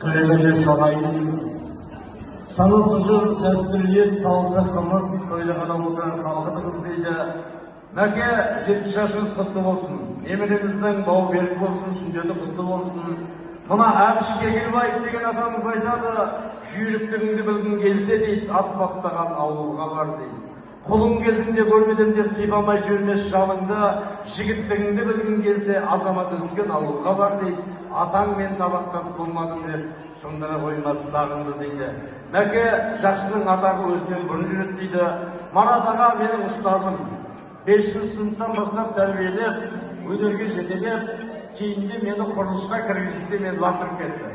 Köyleri sarayın, sanılsıcı destürliyet sağlıkımız köylüğüne muhtemelen kalkıdığız deydi. Merke 70 yaşınız kutlu olsun, emirimizden bağ berk olsun, sünneti kutlu olsun. Buna Ermiş Kegilbayıp degen atamız aytadı, jüyülüklerini bilgin gelse deyip, at baktağan avluğa var deyip. Kolun gezinde görmeden de sıypamay jürmez şalında, jigitlerini bilgin gelse azamat özgen avluğa var deyip. Атаң мен табақтас болмадым деп сындыра қоймас сағынды дейді. Мәке жақсының атағы өзінен бұрын жүреді дейді. Марат аға менің ұстазым. 5-ші сыныптан бастап тәрбиелеп, өнерге жетелеп, кейінде мені құрылысқа кіргізді, мен лақтырып кетті.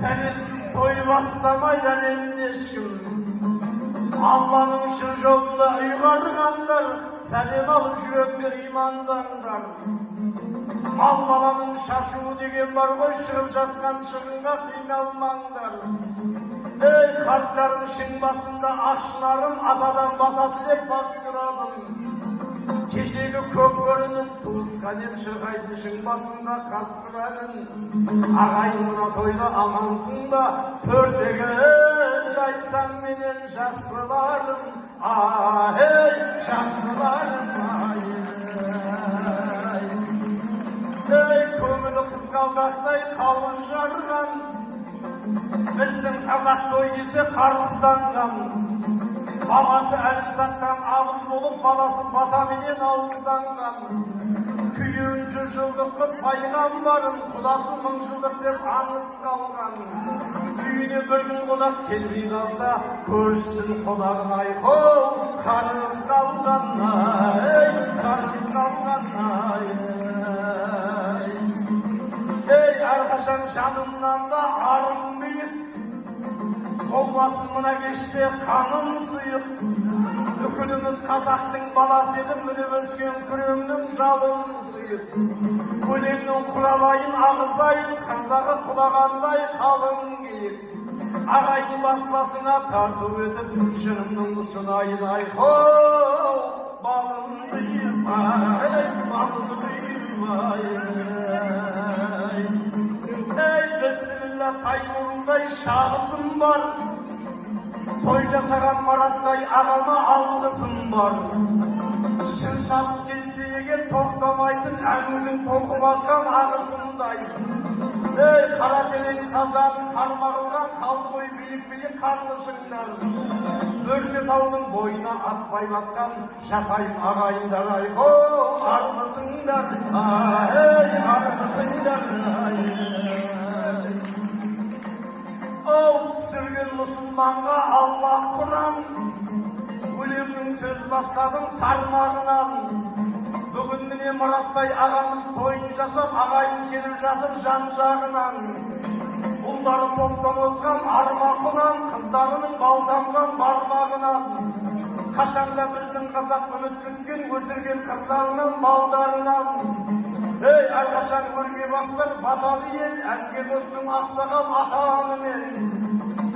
Sensiz toybastamaydan emneşkim. Allah'ın şu yolunda uygarganlar, selim alıp yürekler imandanlar. Mal balanın şaşuğu degen var koy, шығып жатқан шығынға қиналмаңдар. Ey қарттардың шың басында ашынарым, атадан бата тілеп бақ сұрадым. Кешегі көп көрініп туысқан ем шырғайды шың басында қасқырадың. Ағайын мына тойда амансың ба, төрдегі жайсаң менен жақсыларым. Ей жақсыларым, ей көңілі қызғалдақтай қауыз жарған, біздің қазақ той десе қарызданған. Babası әлімсақтан абыз болып, баласы батаменен ауызданған. Күйін 100 жылдық қып пайғамбарым, құдасы 1000 жылдық деп аңыз қалған. Үйіне бір күн қонақ келмей қалса, көрсін қонағын айқол, қарыз қалған, ей, қарыз қалған, ей, әрқашан жанымнан да арым биік. Olmasın mına geçti kanım sıyık. Үкілімін қазақтың баласы едім, мініп өскен күреңнің жалын сүйіп. Көлеңнің құралайын ағызайын, қырдағы құлағандай қалың кейіп. Ағайын баспасына тарту етіп, жырымның ұсынайын айқол. Балым қиып, балым қиып, ей, бісміллә қаймұрындай шағысым бар. Той жасаған Мараттай ағама алғысым бар. Шын шабыт келсе егер тоқтамайтын әңгінің толқып атқан ағысындай. Ей, қара телең сазан қармағылған қалбой биік-биік қарлышыңдар. Өрше таудың бойына ат байлатқан шақайым ағайындар айқол, армысыңдар, ей, армысыңдар, түсірген мұсылманға Аллах Құран, өлемнің сөз бастадың тармағынан. Бүгін міне Мараттай ағамыз тойын жасап, ағайын келіп жатыр жан-жағынан. Ұлдары топтан озған армақынан, қыздарының балтамған бармағынан. Қашанда біздің қазақ үміт күткен, өсірген қыздарынан, балдарынан. Ей, әрқашан көрге бастыр баталы ел, әнге достың ақсақал ата-анымен.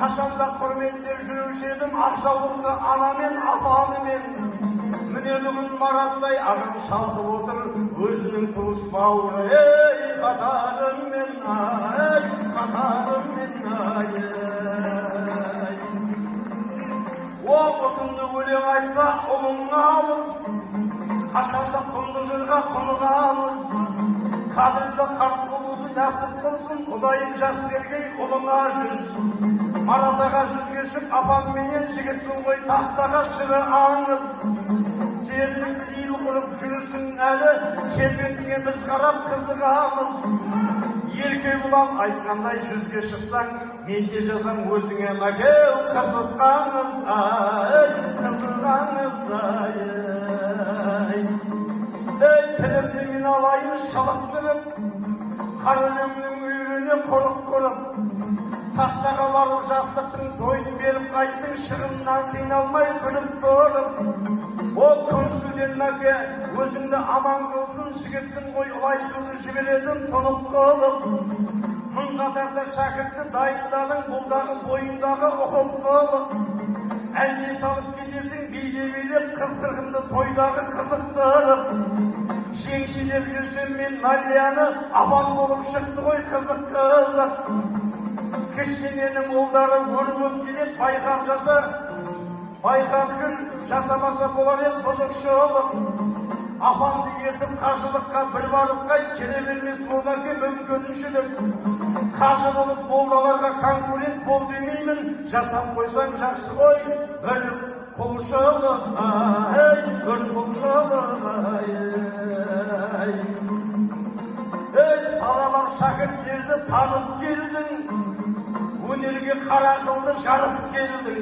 Қашанда құрметтеп жүруші едім ақжаулықты анамен, апанымен. Міне бүгін Мараттай ағам шалқып отыр өзінің туыс бауыры. Ей, қатарыммен, ей, қатарыммен, о, бұтынды өлең айтса ұлың ауыз. Қашанда құнды жырға құнығамыз. Қадірлі қарт болуды нәсіп қылсын, Құдайым жас бергей ұлыңа 100. Марат аға 100 кешіп, апаңменен жігітсің ғой тақтаға шыры аңыз. Серлік сейіл құрып жүрсің әлі, келбетіңе біз қарап қызығамыз. Еркек ұлан айтқандай 100-ге шықсаң, мен де жазам өзіңе мәкеу қызыққаңыз, ай, қызыққаңыз, ай. Ey, тілімді мен алайын шалықтырып, қар өлеңнің үйірін үйіне қонақ көріп, тақтаға барып жастықтың тойын беріп қайттың, шығыннан қиналмай күліп көріп. О көзсуден мәке, өзіңді аман қылсын, жігітсің ғой ұлай суды жіберетін тұнық қылып. Мың қатарда шәкіртті дайындадың, бұлдағы бойындағы ұқып қылып. Әлде салып кетесің билеп, қыз қырғынды тойдағы қызықтырып. Жеңшелеп жүрсем мен Марияны, абан болып шықты ғой қызық. Кішкененің ұлдары өрбіп келіп, байқап жаса, байқап жүр, жасамаса болар еді бұзықшылық. Апамды ертіп қажылыққа бір барып қайт, келе бермес болмаке мүмкіншілік. Қажы болып молдаларға конкурент бол демеймін, жасап қойсаң жақсы ғой, бір құлшылық, бір құлшылық. Салалар шәкірттерді танып келдің, өнерге қара қылды жарып келдің.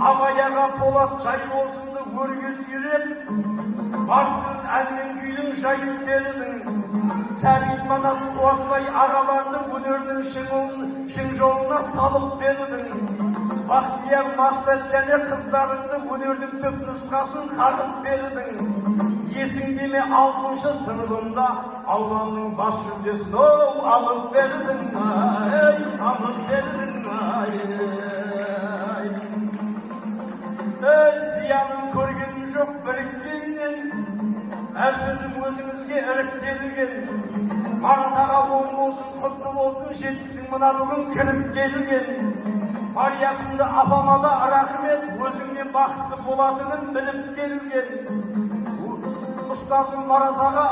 Абай аға Полат жай болсынды өрге сүйреп, барсын әнмен күйдің жайып бердің. Сәбит Манас қуатбай ағаларды өнердің шың жолына салып бердің. Бақтияр Мақсат және қыздарыңды өнердің түп нұсқасын қағып бердің. Есіңде ме 6-шы сыныбымда ауданның бас жүлдесін алып бердің, алып бердің. Зиянын көргенім жоқ біріккеннен, әр сөзім өзіңізге іріктелген. Марат аға оң болсын, құтты болсын, жеткісің мына бүгін кіріп келген. Мариясынды апама да рахмет, өзіңмен бақытты болатынын біліп келген. Ұстазым Марат аға